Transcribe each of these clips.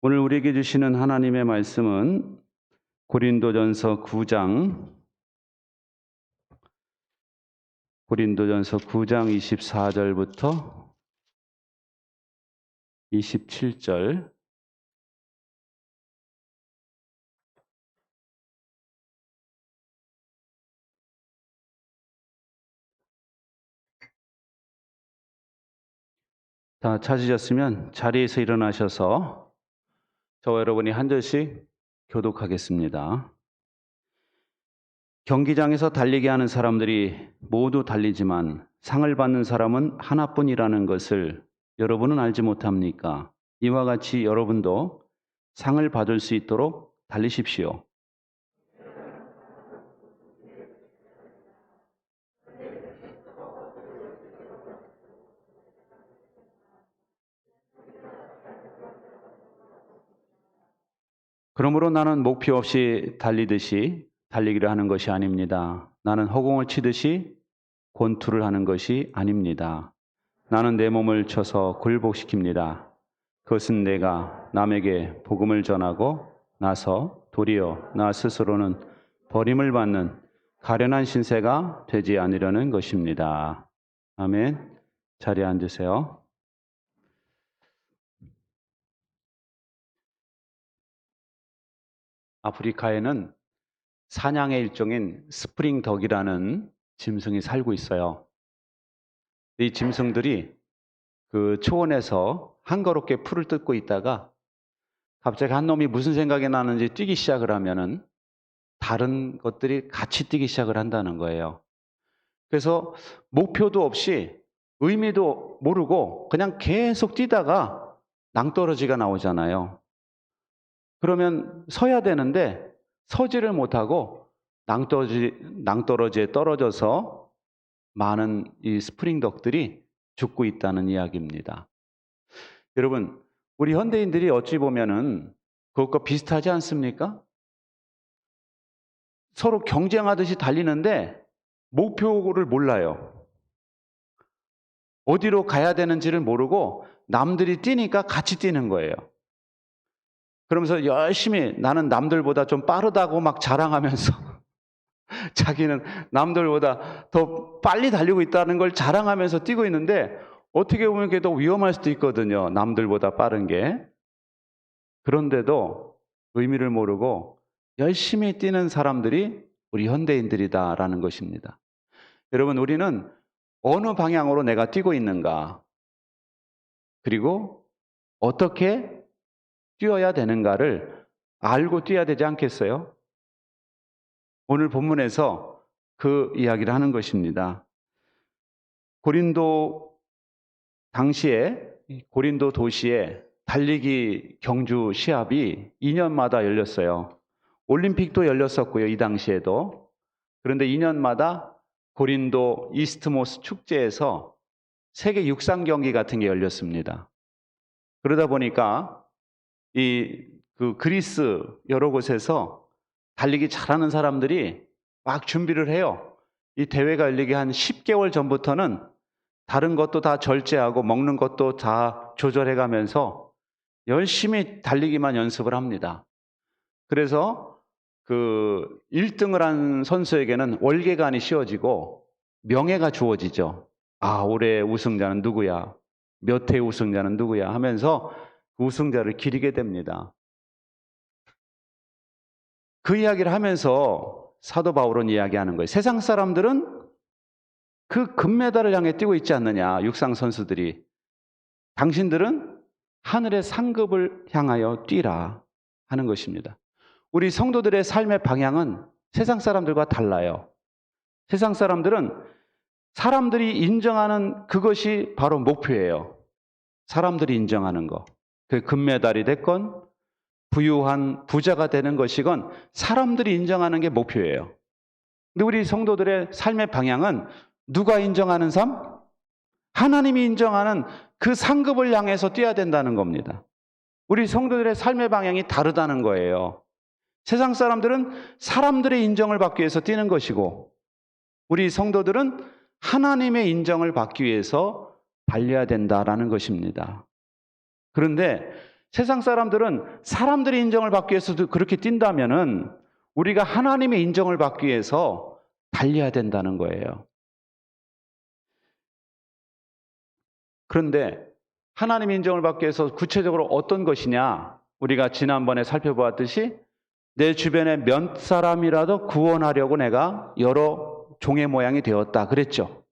오늘 우리에게 주시는 하나님의 말씀은 고린도전서 9장 24절부터 27절. 다 찾으셨으면 자리에서 일어나셔서 저와 여러분이 한 절씩 교독하겠습니다. 경기장에서 달리게 하는 사람들이 모두 달리지만 상을 받는 사람은 하나뿐이라는 것을 여러분은 알지 못합니까? 이와 같이 여러분도 상을 받을 수 있도록 달리십시오. 그러므로 나는 목표 없이 달리듯이 달리기를 하는 것이 아닙니다. 나는 허공을 치듯이 권투를 하는 것이 아닙니다. 나는 내 몸을 쳐서 굴복시킵니다. 그것은 내가 남에게 복음을 전하고 나서 도리어 나 스스로는 버림을 받는 가련한 신세가 되지 않으려는 것입니다. 아멘. 자리에 앉으세요. 아프리카에는 사냥의 일종인 스프링덕이라는 짐승이 살고 있어요. 이 짐승들이 그 초원에서 한가롭게 풀을 뜯고 있다가 갑자기 한 놈이 무슨 생각이 나는지 뛰기 시작을 하면은 다른 것들이 같이 뛰기 시작을 한다는 거예요. 그래서 목표도 없이 의미도 모르고 그냥 계속 뛰다가 낭떠러지가 나오잖아요. 그러면 서야 되는데 서지를 못하고 낭떠러지에 떨어져서 많은 이 스프링덕들이 죽고 있다는 이야기입니다. 여러분, 우리 현대인들이 어찌 보면은 그것과 비슷하지 않습니까? 서로 경쟁하듯이 달리는데 목표를 몰라요. 어디로 가야 되는지를 모르고 남들이 뛰니까 같이 뛰는 거예요. 그러면서 열심히 나는 남들보다 좀 빠르다고 막 자랑하면서 자기는 남들보다 더 빨리 달리고 있다는 걸 자랑하면서 뛰고 있는데 어떻게 보면 그게 더 위험할 수도 있거든요. 남들보다 빠른 게. 그런데도 의미를 모르고 열심히 뛰는 사람들이 우리 현대인들이다라는 것입니다. 여러분, 우리는 어느 방향으로 내가 뛰고 있는가, 그리고 어떻게 뛰어야 되는가를 알고 뛰어야 되지 않겠어요? 오늘 본문에서 그 이야기를 하는 것입니다. 고린도 도시에 달리기 경주 시합이 2년마다 열렸어요. 올림픽도 열렸었고요, 이 당시에도. 그런데 2년마다 고린도 이스트모스 축제에서 세계 육상 경기 같은 게 열렸습니다. 그러다 보니까 그 그리스 여러 곳에서 달리기 잘하는 사람들이 막 준비를 해요. 이 대회가 열리기 한 10개월 전부터는 다른 것도 다 절제하고 먹는 것도 다 조절해 가면서 열심히 달리기만 연습을 합니다. 그래서 그 1등을 한 선수에게는 월계관이 씌워지고 명예가 주어지죠. 아, 올해 우승자는 누구야? 몇 회 우승자는 누구야? 하면서 그 우승자를 기리게 됩니다. 그 이야기를 하면서 사도 바울은 이야기하는 거예요. 세상 사람들은 그 금메달을 향해 뛰고 있지 않느냐, 육상 선수들이. 당신들은 하늘의 상급을 향하여 뛰라 하는 것입니다. 우리 성도들의 삶의 방향은 세상 사람들과 달라요. 세상 사람들은 사람들이 인정하는 그것이 바로 목표예요. 사람들이 인정하는 거. 그 금메달이 됐건 부유한 부자가 되는 것이건 사람들이 인정하는 게 목표예요. 근데 우리 성도들의 삶의 방향은 누가 인정하는 삶? 하나님이 인정하는 그 상급을 향해서 뛰어야 된다는 겁니다. 우리 성도들의 삶의 방향이 다르다는 거예요. 세상 사람들은 사람들의 인정을 받기 위해서 뛰는 것이고 우리 성도들은 하나님의 인정을 받기 위해서 달려야 된다라는 것입니다. 그런데 세상 사람들은 사람들의 인정을 받기 위해서도 그렇게 뛴다면은 우리가 하나님의 인정을 받기 위해서 달려야 된다는 거예요. 그런데 하나님의 인정을 받기 위해서 구체적으로 어떤 것이냐? 우리가 지난번에 살펴보았듯이 내 주변에 몇 사람이라도 구원하려고 내가 여러 종의 모양이 되었다 그랬죠.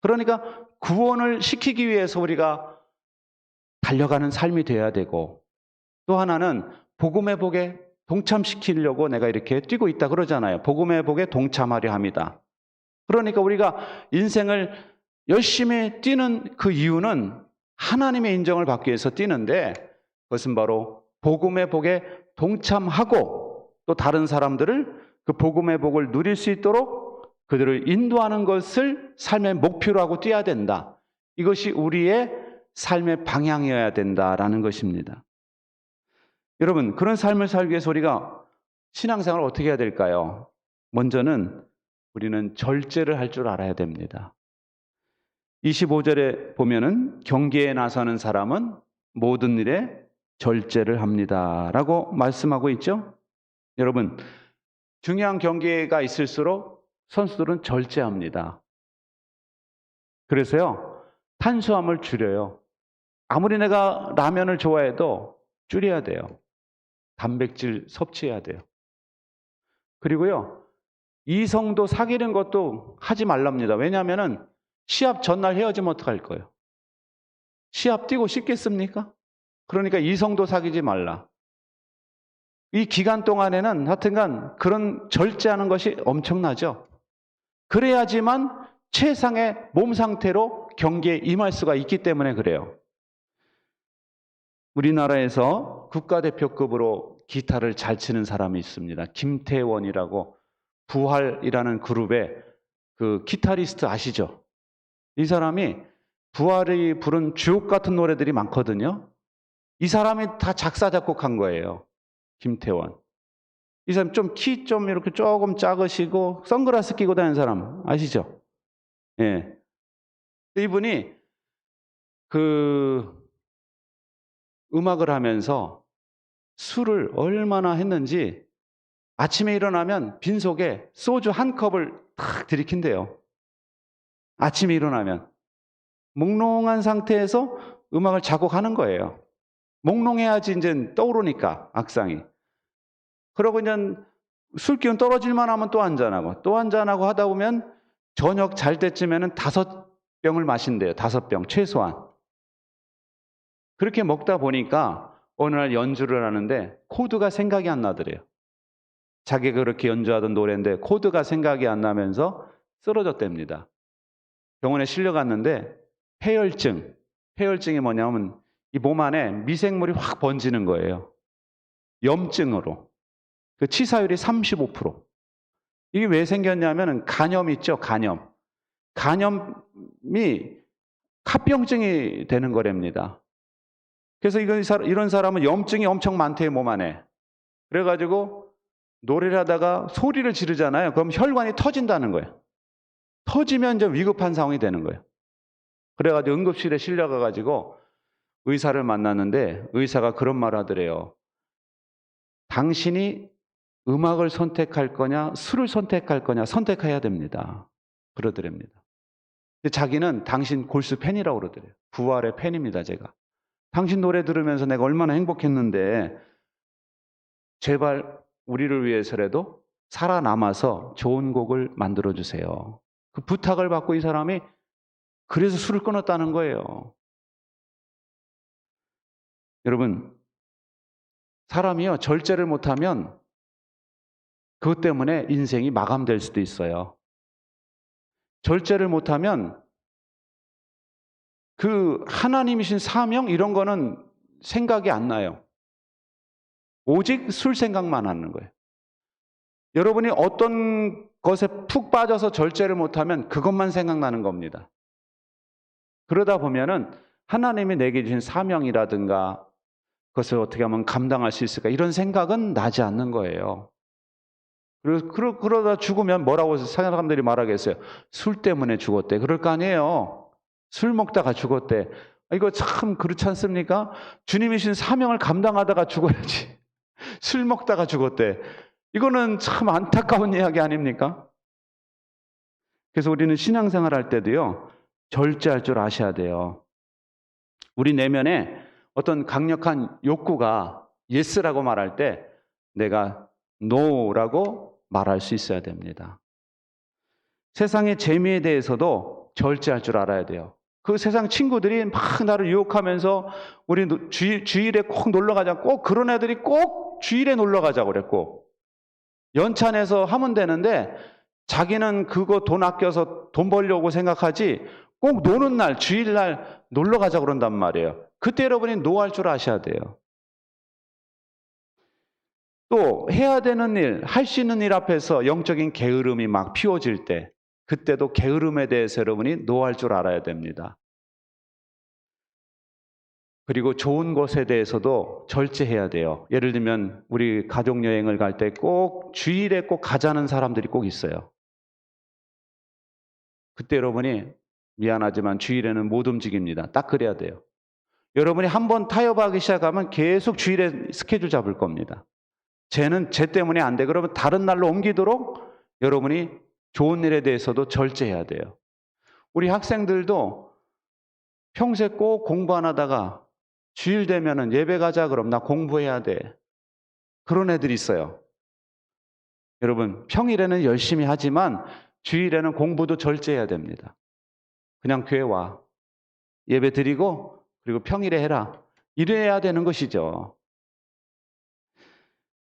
그러니까 구원을 시키기 위해서 우리가 달려가는 삶이 되어야 되고, 또 하나는 복음의 복에 동참시키려고 내가 이렇게 뛰고 있다 그러잖아요. 복음의 복에 동참하려 합니다. 그러니까 우리가 인생을 열심히 뛰는 그 이유는 하나님의 인정을 받기 위해서 뛰는데, 그것은 바로 복음의 복에 동참하고 또 다른 사람들을 그 복음의 복을 누릴 수 있도록 그들을 인도하는 것을 삶의 목표로 하고 뛰어야 된다. 이것이 우리의 삶의 방향이어야 된다라는 것입니다. 여러분, 그런 삶을 살기 위해서 우리가 신앙생활을 어떻게 해야 될까요? 먼저는 우리는 절제를 할 줄 알아야 됩니다. 25절에 보면은 경계에 나서는 사람은 모든 일에 절제를 합니다 라고 말씀하고 있죠. 여러분, 중요한 경계가 있을수록 선수들은 절제합니다. 그래서요, 탄수화물 줄여요. 아무리 내가 라면을 좋아해도 줄여야 돼요. 단백질 섭취해야 돼요. 그리고요, 이성도 사귀는 것도 하지 말랍니다. 왜냐하면 시합 전날 헤어지면 어떡할 거예요? 시합 뛰고 싶겠습니까? 그러니까 이성도 사귀지 말라. 이 기간 동안에는 하여튼간 그런 절제하는 것이 엄청나죠. 그래야지만 최상의 몸 상태로 경기에 임할 수가 있기 때문에 그래요. 우리나라에서 국가대표급으로 기타를 잘 치는 사람이 있습니다. 김태원이라고, 부활이라는 그룹의 그 기타리스트 아시죠? 이 사람이 부활이 부른 주옥 같은 노래들이 많거든요. 이 사람이 다 작사 작곡한 거예요. 김태원. 이 사람 좀 키 좀 이렇게 조금 작으시고 선글라스 끼고 다니는 사람 아시죠? 예. 이분이 그 음악을 하면서 술을 얼마나 했는지 아침에 일어나면 빈속에 소주 한 컵을 탁 들이킨대요. 아침에 일어나면 몽롱한 상태에서 음악을 작곡하는 거예요. 몽롱해야지 이제 떠오르니까 악상이. 그러고 이제 술 기운 떨어질만 하면 또 한잔하고 또 한잔하고 하다 보면 저녁 잘 때쯤에는 5병을 마신대요. 5병 최소한. 그렇게 먹다 보니까 어느 날 연주를 하는데 코드가 생각이 안 나더래요. 자기가 그렇게 연주하던 노래인데 코드가 생각이 안 나면서 쓰러졌답니다. 병원에 실려갔는데 폐혈증이 뭐냐면 이 몸 안에 미생물이 확 번지는 거예요. 염증으로. 그 치사율이 35%. 이게 왜 생겼냐면 간염 있죠, 간염. 간염이 합병증이 되는 거랍니다. 그래서 이런 사람은 염증이 엄청 많대요, 몸 안에. 그래가지고 노래를 하다가 소리를 지르잖아요. 그럼 혈관이 터진다는 거예요. 터지면 이제 위급한 상황이 되는 거예요. 그래가지고 응급실에 실려가가지고 의사를 만났는데 의사가 그런 말을 하더래요. 당신이 음악을 선택할 거냐, 술을 선택할 거냐 선택해야 됩니다. 그러더랍니다. 자기는 당신 골수 팬이라고 그러더래요. 부활의 팬입니다, 제가. 당신 노래 들으면서 내가 얼마나 행복했는데 제발 우리를 위해서라도 살아남아서 좋은 곡을 만들어주세요. 그 부탁을 받고 이 사람이 그래서 술을 끊었다는 거예요. 여러분, 사람이요, 절제를 못하면 그것 때문에 인생이 마감될 수도 있어요. 절제를 못하면 그 하나님이신 사명 이런 거는 생각이 안 나요. 오직 술 생각만 하는 거예요. 여러분이 어떤 것에 푹 빠져서 절제를 못하면 그것만 생각나는 겁니다. 그러다 보면은 하나님이 내게 주신 사명이라든가 그것을 어떻게 하면 감당할 수 있을까 이런 생각은 나지 않는 거예요. 그러다 죽으면 뭐라고 사람들이 말하겠어요? 술 때문에 죽었대. 그럴 거 아니에요. 술 먹다가 죽었대. 이거 참 그렇지 않습니까? 주님이 주신 사명을 감당하다가 죽어야지. 술 먹다가 죽었대. 이거는 참 안타까운 이야기 아닙니까? 그래서 우리는 신앙생활 할 때도요, 절제할 줄 아셔야 돼요. 우리 내면에 어떤 강력한 욕구가 예스라고 말할 때 내가 노라고 말할 수 있어야 됩니다. 세상의 재미에 대해서도 절제할 줄 알아야 돼요. 그 세상 친구들이 막 나를 유혹하면서 우리 주일에 꼭 놀러 가자. 꼭 그런 애들이 꼭 주일에 놀러 가자고 그랬고, 연찬에서 하면 되는데 자기는 그거 돈 아껴서 돈 벌려고 생각하지 꼭 노는 날, 주일날 놀러 가자 그런단 말이에요. 그때 여러분이 노할 줄 아셔야 돼요. 또 해야 되는 일, 할 수 있는 일 앞에서 영적인 게으름이 막 피워질 때, 그때도 게으름에 대해서 여러분이 노할 줄 알아야 됩니다. 그리고 좋은 것에 대해서도 절제해야 돼요. 예를 들면 우리 가족 여행을 갈 때 꼭 주일에 꼭 가자는 사람들이 꼭 있어요. 그때 여러분이 미안하지만 주일에는 못 움직입니다. 딱 그래야 돼요. 여러분이 한번 타협하기 시작하면 계속 주일에 스케줄 잡을 겁니다. 쟤는 쟤 때문에 안 돼. 그러면 다른 날로 옮기도록 여러분이 좋은 일에 대해서도 절제해야 돼요. 우리 학생들도 평소에 꼭 공부 안 하다가 주일 되면은 예배 가자 그럼 나 공부해야 돼. 그런 애들이 있어요. 여러분, 평일에는 열심히 하지만 주일에는 공부도 절제해야 됩니다. 그냥 교회 와. 예배 드리고 그리고 평일에 해라. 이래야 되는 것이죠.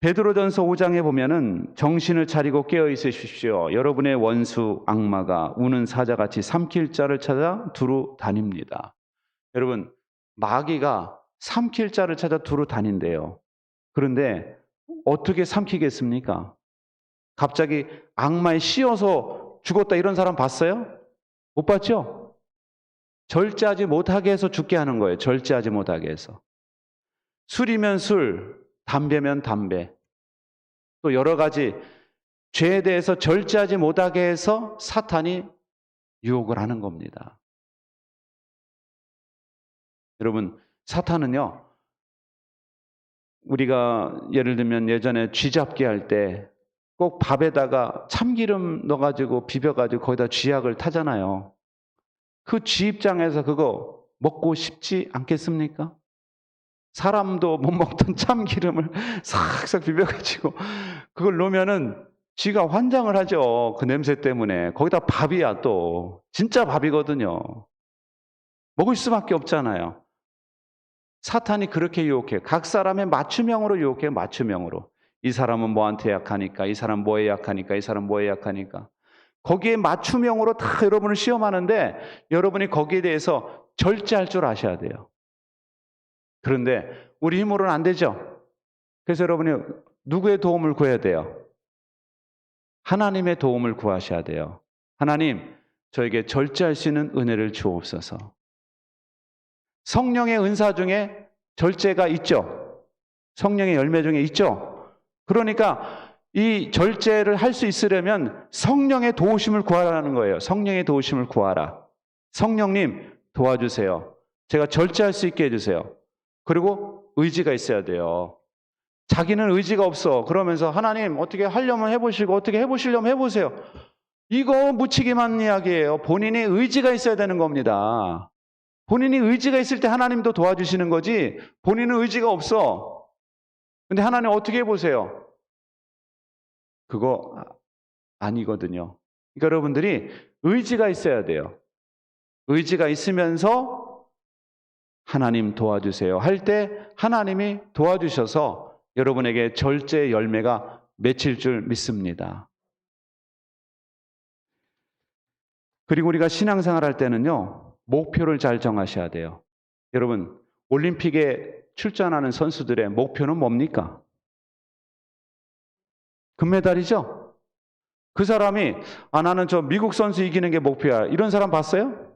베드로전서 5장에 보면은 정신을 차리고 깨어 있으십시오. 여러분의 원수 악마가 우는 사자같이 삼킬 자를 찾아 두루 다닙니다. 여러분, 마귀가 삼킬 자를 찾아 두루 다닌대요. 그런데 어떻게 삼키겠습니까? 갑자기 악마에 씌어서 죽었다 이런 사람 봤어요? 못 봤죠? 절제하지 못하게 해서 죽게 하는 거예요. 절제하지 못하게 해서. 술이면 술, 담배면 담배. 또 여러 가지 죄에 대해서 절제하지 못하게 해서 사탄이 유혹을 하는 겁니다. 여러분, 사탄은요, 우리가 예를 들면 예전에 쥐 잡기 할 때 꼭 밥에다가 참기름 넣어가지고 비벼가지고 거기다 쥐약을 타잖아요. 그 쥐 입장에서 그거 먹고 싶지 않겠습니까? 사람도 못 먹던 참기름을 싹싹 비벼가지고 그걸 넣으면은 쥐가 환장을 하죠. 그 냄새 때문에. 거기다 밥이야 또. 진짜 밥이거든요. 먹을 수밖에 없잖아요. 사탄이 그렇게 유혹해. 각 사람의 맞춤형으로 유혹해. 맞춤형으로. 이 사람은 뭐한테 약하니까, 이 사람 뭐에 약하니까, 이 사람 뭐에 약하니까. 거기에 맞춤형으로 다 여러분을 시험하는데 여러분이 거기에 대해서 절제할 줄 아셔야 돼요. 그런데 우리 힘으로는 안 되죠. 그래서 여러분이 누구의 도움을 구해야 돼요? 하나님의 도움을 구하셔야 돼요. 하나님, 저에게 절제할 수 있는 은혜를 주옵소서. 성령의 은사 중에 절제가 있죠. 성령의 열매 중에 있죠. 그러니까 이 절제를 할 수 있으려면 성령의 도우심을 구하라는 거예요. 성령의 도우심을 구하라. 성령님 도와주세요. 제가 절제할 수 있게 해주세요. 그리고 의지가 있어야 돼요. 자기는 의지가 없어. 그러면서 하나님 어떻게 하려면 해보시고 어떻게 해보시려면 해보세요. 이거 묻히기만 이야기예요. 본인이 의지가 있어야 되는 겁니다. 본인이 의지가 있을 때 하나님도 도와주시는 거지 본인은 의지가 없어. 근데 하나님 어떻게 해보세요? 그거 아니거든요. 그러니까 여러분들이 의지가 있어야 돼요. 의지가 있으면서 하나님 도와주세요 할 때 하나님이 도와주셔서 여러분에게 절제의 열매가 맺힐 줄 믿습니다. 그리고 우리가 신앙생활 할 때는요, 목표를 잘 정하셔야 돼요. 여러분, 올림픽에 출전하는 선수들의 목표는 뭡니까? 금메달이죠? 그 사람이 나는 저 미국 선수 이기는 게 목표야. 이런 사람 봤어요?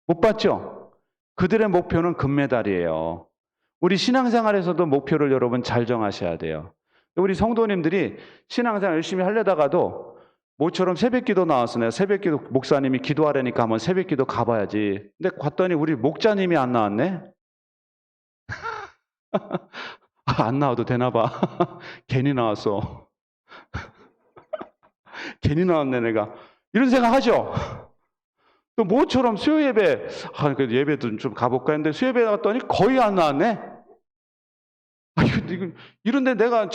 못 봤죠? 그들의 목표는 금메달이에요. 우리 신앙생활에서도 목표를 여러분 잘 정하셔야 돼요. 우리 성도님들이 신앙생활 열심히 하려다가도 모처럼 새벽기도 나왔어. 내가 새벽기도 목사님이 기도하라니까 한번 새벽기도 가봐야지. 근데 갔더니 우리 목자님이 안 나왔네. 안 나와도 되나 봐. 괜히 나왔어. 괜히 나왔네 내가. 이런 생각 하죠. 또 모처럼 수요 예배, 그래도 예배도 좀 가볼까 했는데 수요 예배 갔더니 거의 안 나왔네. 이런데 나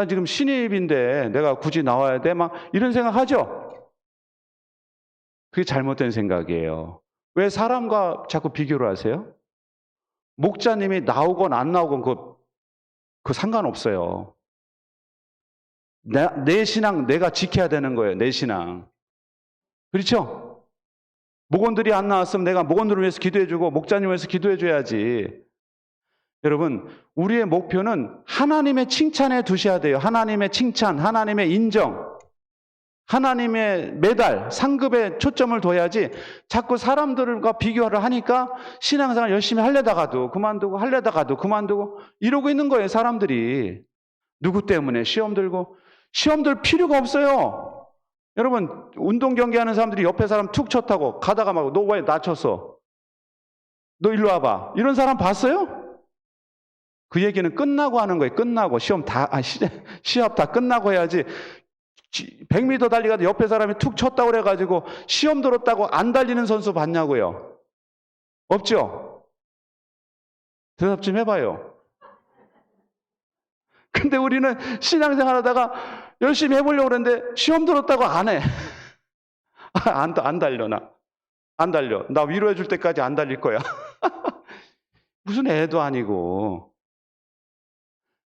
지금 신입인데 내가 굳이 나와야 돼? 막 이런 생각 하죠. 그게 잘못된 생각이에요. 왜 사람과 자꾸 비교를 하세요? 목자님이 나오건 안 나오건 그거 상관없어요. 내 신앙 내가 지켜야 되는 거예요. 내 신앙. 그렇죠? 목원들이 안 나왔으면 내가 목원들을 위해서 기도해주고 목자님을 위해서 기도해줘야지. 여러분, 우리의 목표는 하나님의 칭찬에 두셔야 돼요. 하나님의 칭찬, 하나님의 인정, 하나님의 메달, 상급에 초점을 둬야지 자꾸 사람들과 비교를 하니까 신앙생활 열심히 하려다가도 그만두고 하려다가도 그만두고 이러고 있는 거예요. 사람들이. 누구 때문에 시험 들고. 시험 들 필요가 없어요. 여러분, 운동 경기하는 사람들이 옆에 사람 툭 쳤다고 가다가 막 너 왜 다쳤어? 너 일로 와봐. 이런 사람 봤어요? 그 얘기는 끝나고 하는 거예요. 끝나고 시합 다 끝나고 해야지. 100m 달리가도 옆에 사람이 툭 쳤다고 그래가지고 시험 들었다고 안 달리는 선수 봤냐고요? 없죠? 대답 좀 해봐요. 근데 우리는 신앙생활 하다가 열심히 해보려고 그러는데 시험 들었다고 안 해. 안 달려, 나. 안 달려. 나 위로해 줄 때까지 안 달릴 거야. 무슨 애도 아니고.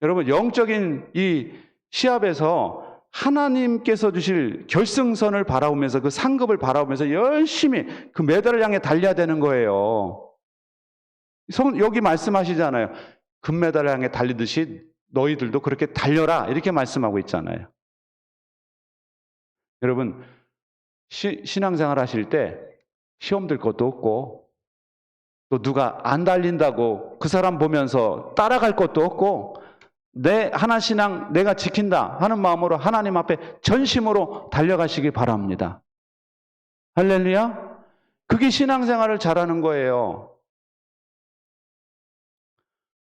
여러분, 영적인 이 시합에서 하나님께서 주실 결승선을 바라보면서 그 상급을 바라보면서 열심히 그 메달을 향해 달려야 되는 거예요. 여기 말씀하시잖아요. 금메달을 향해 달리듯이 너희들도 그렇게 달려라. 이렇게 말씀하고 있잖아요. 여러분, 신앙생활 하실 때 시험 들 것도 없고 또 누가 안 달린다고 그 사람 보면서 따라갈 것도 없고 내 하나 신앙 내가 지킨다 하는 마음으로 하나님 앞에 전심으로 달려가시기 바랍니다. 할렐루야. 그게 신앙생활을 잘하는 거예요.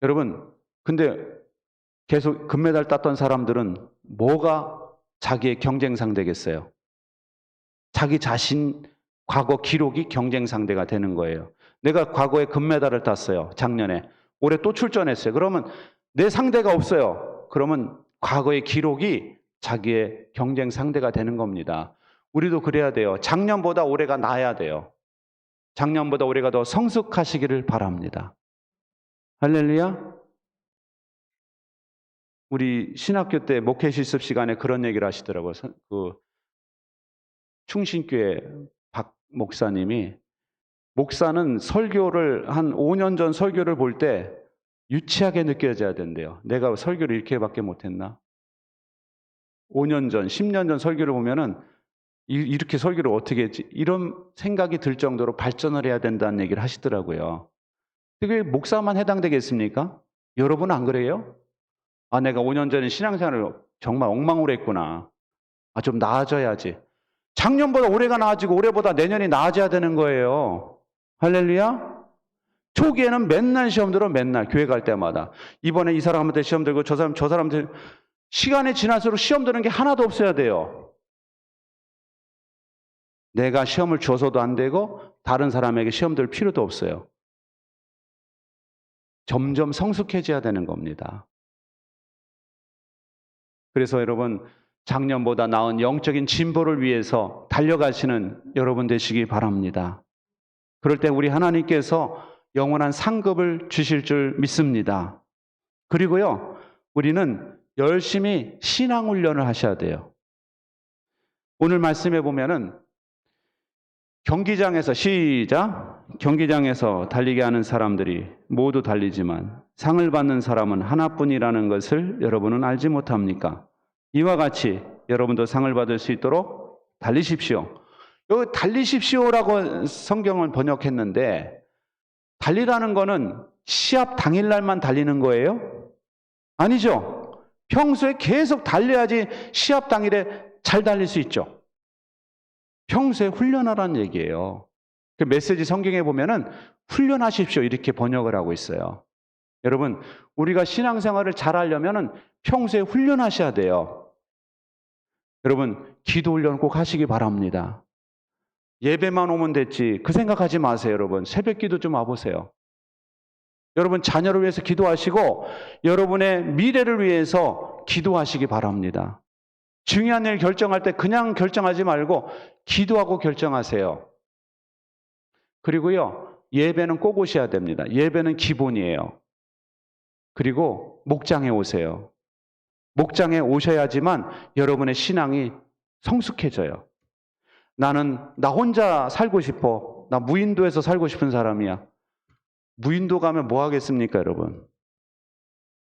여러분, 근데 계속 금메달 땄던 사람들은 뭐가 자기의 경쟁 상대겠어요? 자기 자신 과거 기록이 경쟁 상대가 되는 거예요. 내가 과거에 금메달을 땄어요. 작년에. 올해 또 출전했어요. 그러면 내 상대가 없어요. 그러면 과거의 기록이 자기의 경쟁 상대가 되는 겁니다. 우리도 그래야 돼요. 작년보다 올해가 나아야 돼요. 작년보다 올해가 더 성숙하시기를 바랍니다. 할렐루야. 우리 신학교 때 목회 실습 시간에 그런 얘기를 하시더라고요. 그 충신교회 박 목사님이 목사는 설교를 한 5년 전 설교를 볼 때 유치하게 느껴져야 된대요. 내가 설교를 이렇게밖에 못했나? 5년 전, 10년 전 설교를 보면은 이렇게 설교를 어떻게 했지? 이런 생각이 들 정도로 발전을 해야 된다는 얘기를 하시더라고요. 그게 목사만 해당되겠습니까? 여러분 안 그래요? 내가 5년 전에 신앙생활을 정말 엉망으로 했구나. 좀 나아져야지. 작년보다 올해가 나아지고 올해보다 내년이 나아져야 되는 거예요. 할렐루야. 초기에는 맨날 시험 들어. 맨날 교회 갈 때마다 이번에 이 사람한테 시험 들고 저 사람한테 시간이 지날수록 시험 드는 게 하나도 없어야 돼요. 내가 시험을 줘서도 안 되고 다른 사람에게 시험 들 필요도 없어요. 점점 성숙해져야 되는 겁니다. 그래서 여러분, 작년보다 나은 영적인 진보를 위해서 달려가시는 여러분 되시기 바랍니다. 그럴 때 우리 하나님께서 영원한 상급을 주실 줄 믿습니다. 그리고요, 우리는 열심히 신앙훈련을 하셔야 돼요. 오늘 말씀해 보면은 경기장에서 경기장에서 달리게 하는 사람들이 모두 달리지만 상을 받는 사람은 하나뿐이라는 것을 여러분은 알지 못합니까? 이와 같이 여러분도 상을 받을 수 있도록 달리십시오. 여기 달리십시오라고 성경을 번역했는데 달리라는 거는 시합 당일날만 달리는 거예요? 아니죠. 평소에 계속 달려야지 시합 당일에 잘 달릴 수 있죠. 평소에 훈련하라는 얘기예요. 그 메시지 성경에 보면은 훈련하십시오 이렇게 번역을 하고 있어요. 여러분, 우리가 신앙생활을 잘 하려면은 평소에 훈련하셔야 돼요. 여러분, 기도 훈련 꼭 하시기 바랍니다. 예배만 오면 됐지 그 생각하지 마세요. 여러분, 새벽 기도 좀 와보세요. 여러분, 자녀를 위해서 기도하시고 여러분의 미래를 위해서 기도하시기 바랍니다. 중요한 일 결정할 때 그냥 결정하지 말고 기도하고 결정하세요. 그리고요, 예배는 꼭 오셔야 됩니다. 예배는 기본이에요. 그리고 목장에 오세요. 목장에 오셔야지만 여러분의 신앙이 성숙해져요. 나 혼자 살고 싶어. 나 무인도에서 살고 싶은 사람이야. 무인도 가면 뭐 하겠습니까, 여러분?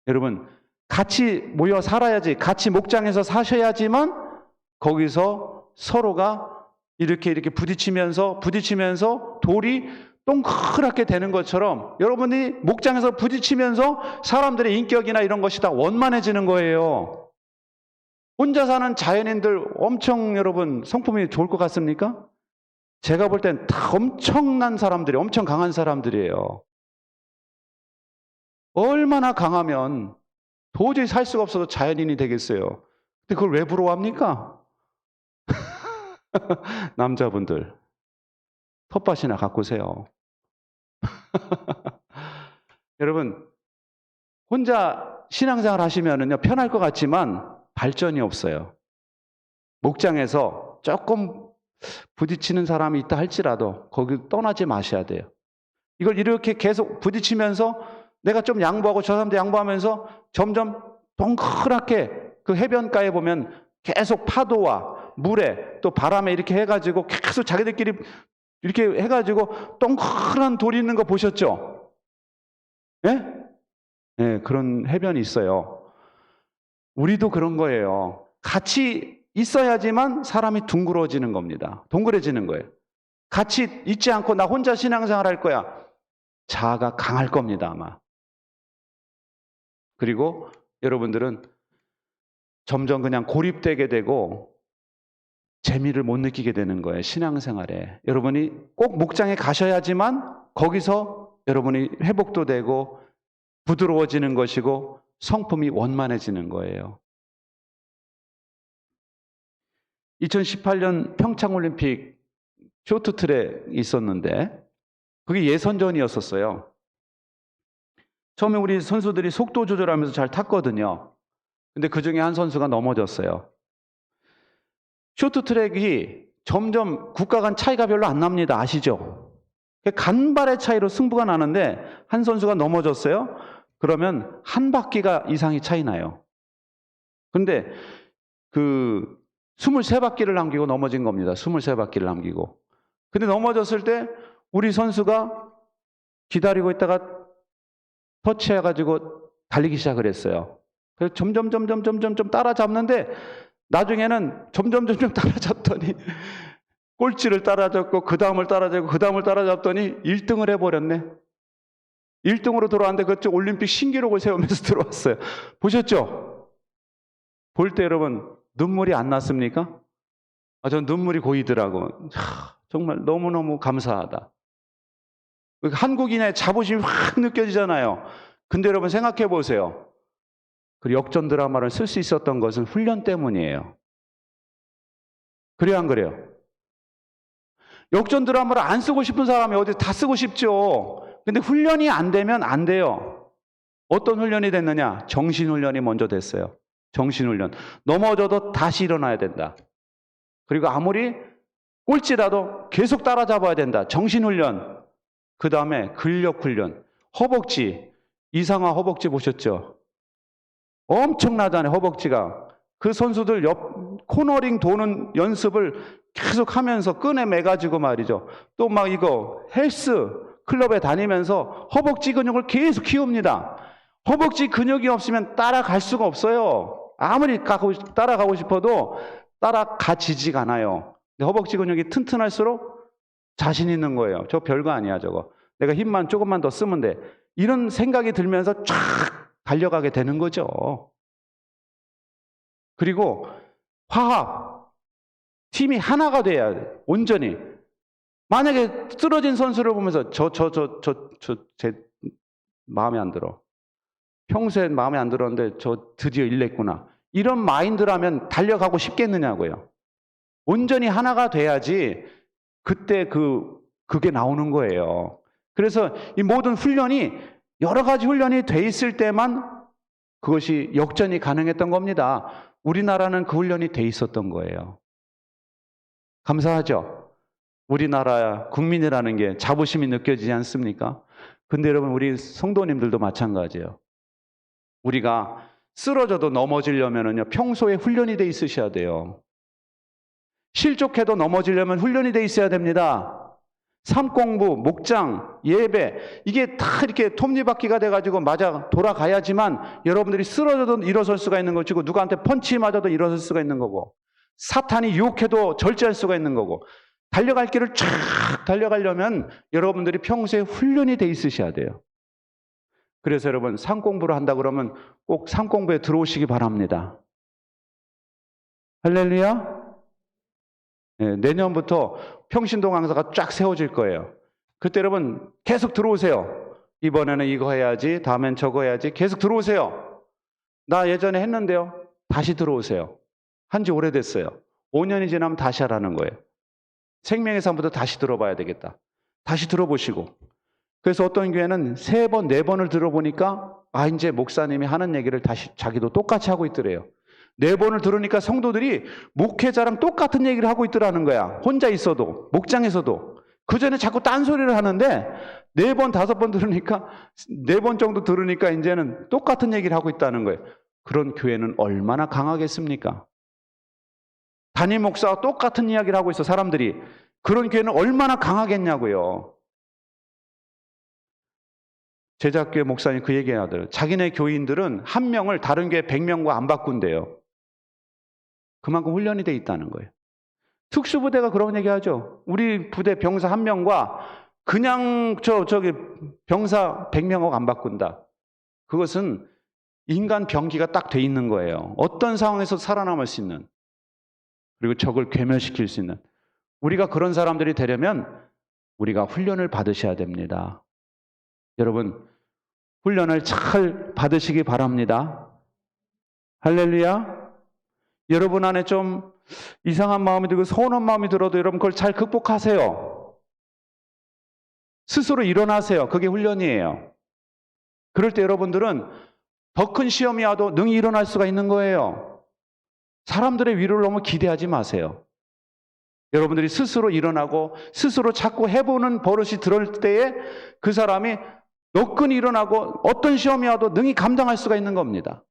여러분, 같이 모여 살아야지, 같이 목장에서 사셔야지만 거기서 서로가 이렇게 부딪히면서 돌이 동그랗게 되는 것처럼 여러분이 목장에서 부딪히면서 사람들의 인격이나 이런 것이 다 원만해지는 거예요. 혼자 사는 자연인들 엄청 여러분 성품이 좋을 것 같습니까? 제가 볼 땐 다 엄청난 사람들이, 엄청 강한 사람들이에요. 얼마나 강하면 도저히 살 수가 없어서 자연인이 되겠어요. 근데 그걸 왜 부러워합니까? 남자분들 텃밭이나 가꾸세요. 여러분, 혼자 신앙생활 하시면은요 편할 것 같지만 발전이 없어요. 목장에서 조금 부딪히는 사람이 있다 할지라도 거기 떠나지 마셔야 돼요. 이걸 이렇게 계속 부딪히면서 내가 좀 양보하고 저 사람도 양보하면서 점점 동그랗게 그 해변가에 보면 계속 파도와 물에 또 바람에 이렇게 해가지고 계속 자기들끼리 이렇게 해가지고 동그란 돌이 있는 거 보셨죠? 예? 예, 그런 해변이 있어요. 우리도 그런 거예요. 같이 있어야지만 사람이 둥그러지는 겁니다. 동그래지는 거예요. 같이 있지 않고 나 혼자 신앙생활 할 거야. 자아가 강할 겁니다, 아마. 그리고 여러분들은 점점 그냥 고립되게 되고 재미를 못 느끼게 되는 거예요, 신앙생활에. 여러분이 꼭 목장에 가셔야지만 거기서 여러분이 회복도 되고 부드러워지는 것이고 성품이 원만해지는 거예요. 2018년 평창올림픽 쇼트트랙 있었는데 그게 예선전이었었어요. 처음에 우리 선수들이 속도 조절하면서 잘 탔거든요. 근데 그 중에 한 선수가 넘어졌어요. 쇼트트랙이 점점 국가 간 차이가 별로 안 납니다. 아시죠? 간발의 차이로 승부가 나는데 한 선수가 넘어졌어요. 그러면 한 바퀴가 이상이 차이 나요. 그런데 그 23바퀴를 남기고 넘어진 겁니다. 23바퀴를 남기고. 근데 넘어졌을 때 우리 선수가 기다리고 있다가 터치해가지고 달리기 시작을 했어요. 그래서 점점 따라잡는데 나중에는 점점 따라잡더니 꼴찌를 따라잡고 그 다음을 따라잡고 그 다음을 따라잡더니 1등을 해버렸네. 1등으로 들어왔는데 그쪽 올림픽 신기록을 세우면서 들어왔어요. 보셨죠? 볼 때 여러분 눈물이 안 났습니까? 전 눈물이 고이더라고. 정말 너무너무 감사하다. 한국인의 자부심이 확 느껴지잖아요. 근데 여러분 생각해 보세요. 그 역전 드라마를 쓸 수 있었던 것은 훈련 때문이에요. 그래요, 안 그래요? 역전 드라마를 안 쓰고 싶은 사람이 어디 다 쓰고 싶죠. 근데 훈련이 안 되면 안 돼요. 어떤 훈련이 됐느냐? 정신훈련이 먼저 됐어요. 정신훈련. 넘어져도 다시 일어나야 된다. 그리고 아무리 꼴찌라도 계속 따라잡아야 된다. 정신훈련. 그 다음에 근력훈련. 허벅지. 이상화 허벅지 보셨죠? 엄청나잖아요, 허벅지가. 그 선수들 옆 코너링 도는 연습을 계속 하면서 끈에 매가지고 말이죠. 또 막 이거 헬스 클럽에 다니면서 허벅지 근육을 계속 키웁니다. 허벅지 근육이 없으면 따라갈 수가 없어요. 아무리 따라가고 싶어도 따라가지지가 않아요. 근데 허벅지 근육이 튼튼할수록 자신 있는 거예요. 저 별거 아니야, 저거. 내가 힘만 조금만 더 쓰면 돼. 이런 생각이 들면서 쫙 달려가게 되는 거죠. 그리고 화학, 팀이 하나가 돼야 돼. 온전히. 만약에 쓰러진 선수를 보면서 제 마음에 안 들어. 평소엔 마음에 안 들었는데 저 드디어 일냈구나. 이런 마인드라면 달려가고 싶겠느냐고요. 온전히 하나가 돼야지 그때 그게 나오는 거예요. 그래서 이 모든 훈련이 여러 가지 훈련이 돼 있을 때만 그것이 역전이 가능했던 겁니다. 우리나라는 그 훈련이 돼 있었던 거예요. 감사하죠? 우리나라 국민이라는 게 자부심이 느껴지지 않습니까? 근데 여러분, 우리 성도님들도 마찬가지예요. 우리가 쓰러져도 넘어지려면요, 평소에 훈련이 돼 있으셔야 돼요. 실족해도 넘어지려면 훈련이 돼 있어야 됩니다. 삶 공부, 목장, 예배, 이게 다 이렇게 톱니바퀴가 돼가지고 맞아 돌아가야지만 여러분들이 쓰러져도 일어설 수가 있는 것이고, 누구한테 펀치 맞아도 일어설 수가 있는 거고, 사탄이 유혹해도 절제할 수가 있는 거고, 달려갈 길을 쫙 달려가려면 여러분들이 평소에 훈련이 돼 있으셔야 돼요. 그래서 여러분, 삶 공부를 한다 그러면 꼭 삶 공부에 들어오시기 바랍니다. 할렐루야. 네, 내년부터 평신도 강사가 쫙 세워질 거예요. 그때 여러분 계속 들어오세요. 이번에는 이거 해야지, 다음엔 저거 해야지. 계속 들어오세요. 나 예전에 했는데요. 다시 들어오세요. 한지 오래됐어요. 5년이 지나면 다시 하라는 거예요. 생명의 삶부터 다시 들어봐야 되겠다. 다시 들어보시고. 그래서 어떤 교회는 3번, 4번을 들어보니까 이제 목사님이 하는 얘기를 다시 자기도 똑같이 하고 있더래요. 4번을 들으니까 성도들이 목회자랑 똑같은 얘기를 하고 있더라는 거야. 혼자 있어도, 목장에서도. 그전에 자꾸 딴소리를 하는데 4번, 5번 들으니까, 4번 정도 들으니까 이제는 똑같은 얘기를 하고 있다는 거예요. 그런 교회는 얼마나 강하겠습니까? 담임 목사와 똑같은 이야기를 하고 있어, 사람들이. 그런 교회는 얼마나 강하겠냐고요. 제자교회 목사님 그 얘기 하더라고요. 자기네 교인들은 한 명을 다른 교회 100명과 안 바꾼대요. 그만큼 훈련이 돼 있다는 거예요. 특수부대가 그런 얘기 하죠. 우리 부대 병사 1명과 그냥 저기 병사 100명하고 안 바꾼다. 그것은 인간 병기가 딱 돼 있는 거예요. 어떤 상황에서 살아남을 수 있는, 그리고 적을 괴멸시킬 수 있는. 우리가 그런 사람들이 되려면 우리가 훈련을 받으셔야 됩니다. 여러분, 훈련을 잘 받으시기 바랍니다. 할렐루야. 여러분 안에 좀 이상한 마음이 들고 서운한 마음이 들어도 여러분 그걸 잘 극복하세요. 스스로 일어나세요. 그게 훈련이에요. 그럴 때 여러분들은 더 큰 시험이 와도 능히 일어날 수가 있는 거예요. 사람들의 위로를 너무 기대하지 마세요. 여러분들이 스스로 일어나고 스스로 자꾸 해보는 버릇이 들을 때에 그 사람이 너끈히 일어나고 어떤 시험이 와도 능히 감당할 수가 있는 겁니다.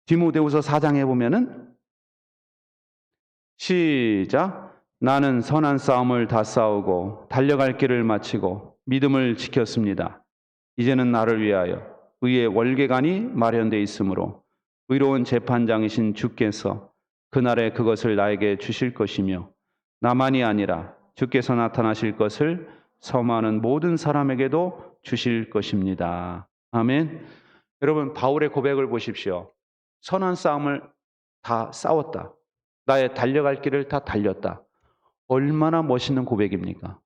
디모데후서 4장에 보면은 시작. 나는 선한 싸움을 다 싸우고 달려갈 길을 마치고 믿음을 지켰습니다. 이제는 나를 위하여 의의 월계관이 마련되어 있으므로 의로운 재판장이신 주께서 그날에 그것을 나에게 주실 것이며 나만이 아니라 주께서 나타나실 것을 섬하는 모든 사람에게도 주실 것입니다. 아멘. 여러분, 바울의 고백을 보십시오. 선한 싸움을 다 싸웠다. 나의 달려갈 길을 다 달렸다. 얼마나 멋있는 고백입니까?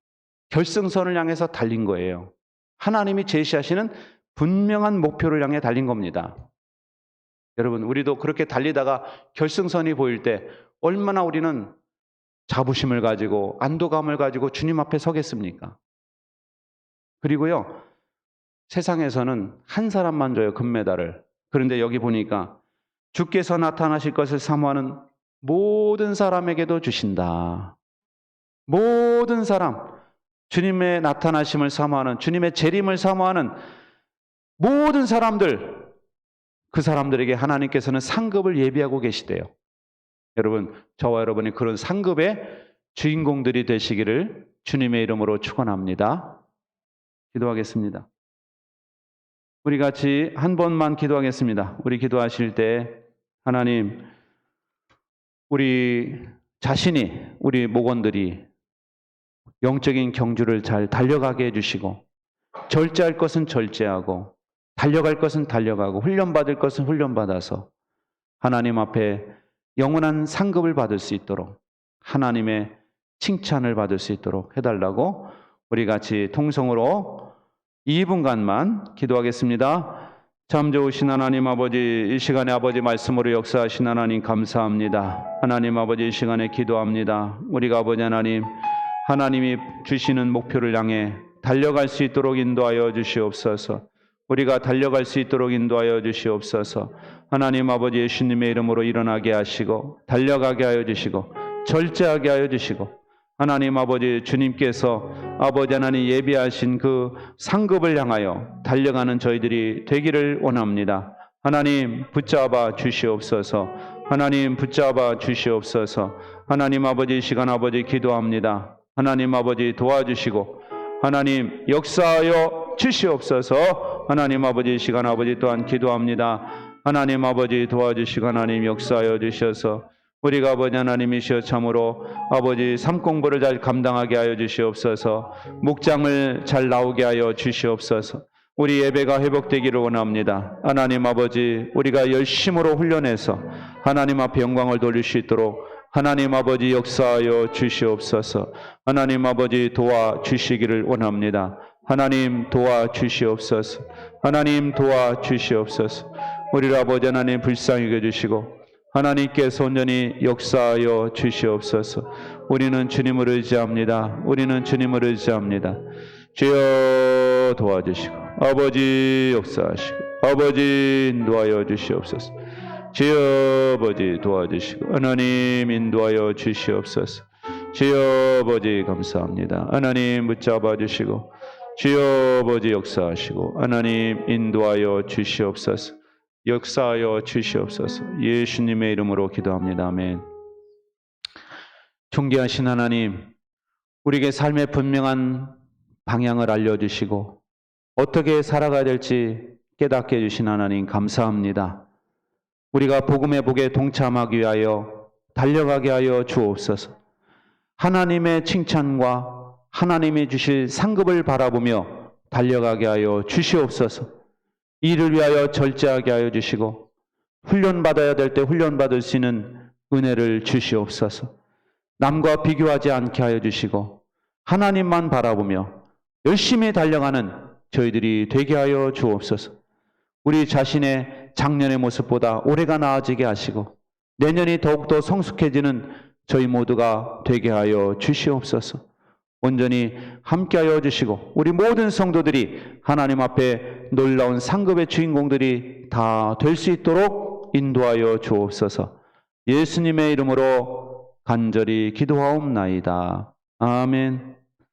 결승선을 향해서 달린 거예요. 하나님이 제시하시는 분명한 목표를 향해 달린 겁니다. 여러분, 우리도 그렇게 달리다가 결승선이 보일 때 얼마나 우리는 자부심을 가지고 안도감을 가지고 주님 앞에 서겠습니까? 그리고요, 세상에서는 한 사람만 줘요, 금메달을. 그런데 여기 보니까 주께서 나타나실 것을 사모하는 모든 사람에게도 주신다. 모든 사람, 주님의 나타나심을 사모하는, 주님의 재림을 사모하는 모든 사람들, 그 사람들에게 하나님께서는 상급을 예비하고 계시대요. 여러분, 저와 여러분이 그런 상급의 주인공들이 되시기를 주님의 이름으로 축원합니다. 기도하겠습니다. 우리 같이 한 번만 기도하겠습니다. 우리 기도하실 때 하나님, 우리 자신이, 우리 목원들이 영적인 경주를 잘 달려가게 해주시고 절제할 것은 절제하고 달려갈 것은 달려가고 훈련받을 것은 훈련받아서 하나님 앞에 영원한 상급을 받을 수 있도록 하나님의 칭찬을 받을 수 있도록 해달라고 우리 같이 통성으로 2분간만 기도하겠습니다. 참 좋으신 하나님 아버지, 이 시간에 아버지 말씀으로 역사하신 하나님 감사합니다. 하나님 아버지, 이 시간에 기도합니다. 우리가 아버지 하나님, 하나님이 주시는 목표를 향해 달려갈 수 있도록 인도하여 주시옵소서. 우리가 달려갈 수 있도록 인도하여 주시옵소서. 하나님 아버지, 예수님의 이름으로 일어나게 하시고 달려가게 하여 주시고 절제하게 하여 주시고, 하나님 아버지, 주님께서 아버지 하나님 예비하신 그 상급을 향하여 달려가는 저희들이 되기를 원합니다. 하나님 붙잡아 주시옵소서. 하나님 붙잡아 주시옵소서. 하나님 아버지, 이 시간 아버지 기도합니다. 하나님 아버지 도와주시고 하나님 역사하여 주시옵소서. 하나님 아버지, 이 시간 아버지 또한 기도합니다. 하나님 아버지 도와주시고 하나님 역사하여 주셔서 우리가 아버지 하나님이시여 참으로 아버지 삶 공부를 잘 감당하게 하여 주시옵소서. 목장을 잘 나오게 하여 주시옵소서. 우리 예배가 회복되기를 원합니다. 하나님 아버지, 우리가 열심으로 훈련해서 하나님 앞에 영광을 돌릴 수 있도록 하나님 아버지 역사하여 주시옵소서. 하나님 아버지 도와주시기를 원합니다. 하나님 도와주시옵소서. 하나님 도와주시옵소서. 우리를 아버지 하나님 불쌍히 여겨주시고 하나님께서 온전히 역사하여 주시옵소서. 우리는 주님을 의지합니다. 우리는 주님을 의지합니다. 주여 도와주시고 아버지 역사하시고 아버지 인도하여 주시옵소서. 주여 아버지 도와주시고 하나님 인도하여 주시옵소서. 주여 아버지 감사합니다. 하나님 붙잡아 주시고 주여 아버지 역사하시고 하나님 인도하여 주시옵소서. 역사하여 주시옵소서. 예수님의 이름으로 기도합니다. 아멘. 존귀하신 하나님, 우리에게 삶의 분명한 방향을 알려주시고 어떻게 살아가야 될지 깨닫게 해주신 하나님 감사합니다. 우리가 복음의 복에 동참하기 위하여 달려가게 하여 주옵소서. 하나님의 칭찬과 하나님이 주실 상급을 바라보며 달려가게 하여 주시옵소서. 이를 위하여 절제하게 하여 주시고 훈련받아야 될 때 훈련받을 수 있는 은혜를 주시옵소서. 남과 비교하지 않게 하여 주시고 하나님만 바라보며 열심히 달려가는 저희들이 되게 하여 주옵소서. 우리 자신의 작년의 모습보다 올해가 나아지게 하시고 내년이 더욱더 성숙해지는 저희 모두가 되게 하여 주시옵소서. 온전히 함께하여 주시고 우리 모든 성도들이 하나님 앞에 놀라운 상급의 주인공들이 다 될 수 있도록 인도하여 주옵소서. 예수님의 이름으로 간절히 기도하옵나이다. 아멘.